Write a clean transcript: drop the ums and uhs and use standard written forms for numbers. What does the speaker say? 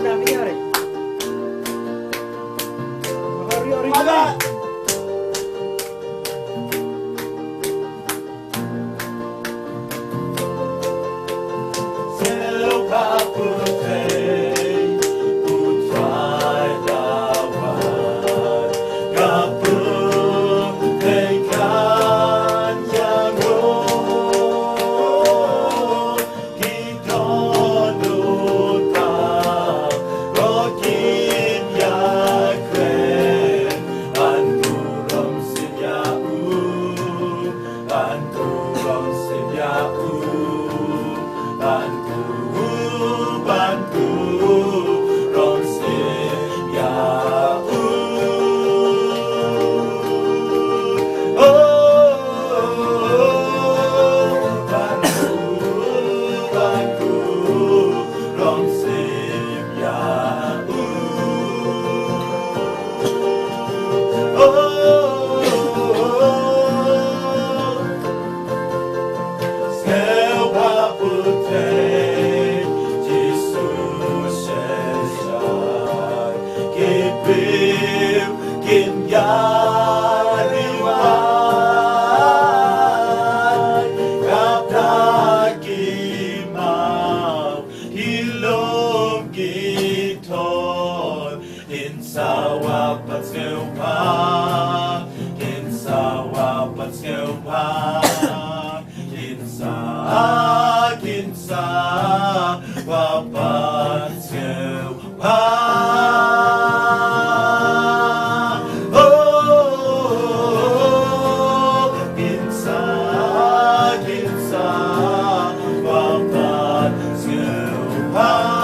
sinabi niya rin. Makari-ari ka Mama! na. Seu kaputei, putrai lawan, kaputei kan jango, kita nuta, rokin yakren, anturam sinyau, anturam sinyau. Bantu, bantu, Rosim Yahoo. Oh, bantu, bantu, Rosim Yahoo. Seu kaputei, Jesus Sheshai, Kipim, Kim Yariwai, Kaptakimau, Hilom Giton, Insawapat Skewa, Insawapat Skewa. Kinsa wapat sewa. Oh, kinsa wapat sewa.